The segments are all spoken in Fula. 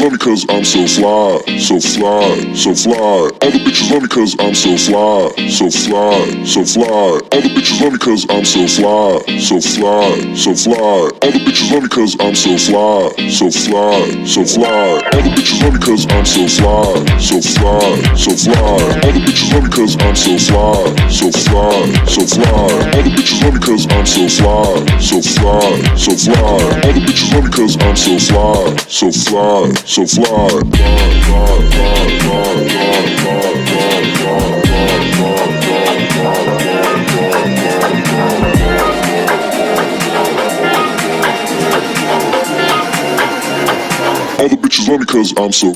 love me cause I'm so fly, so fly, so fly. All the bitches love me cause I'm so fly, so fly, so fly. All the bitches love me cause I'm so fly, so fly, so fly. All the bitches love me cause I'm so fly, so fly, so fly. All the bitches love me cause I'm so fly, so fly, so fly. All the bitches love me cause I'm so fly, so fly, so fly. All the bitches love me cause I'm so fly, so fly, so fly. All the bitches love me cause I'm so fly, so fly, so fly. All the bitches love me cause I'm so.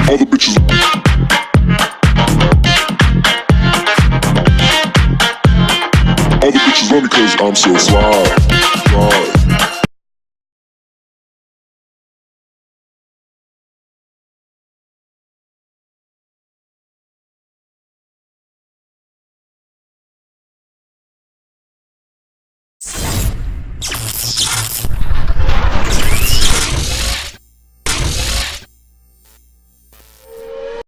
All the bitches. All the bitches love me cause I'm so fly.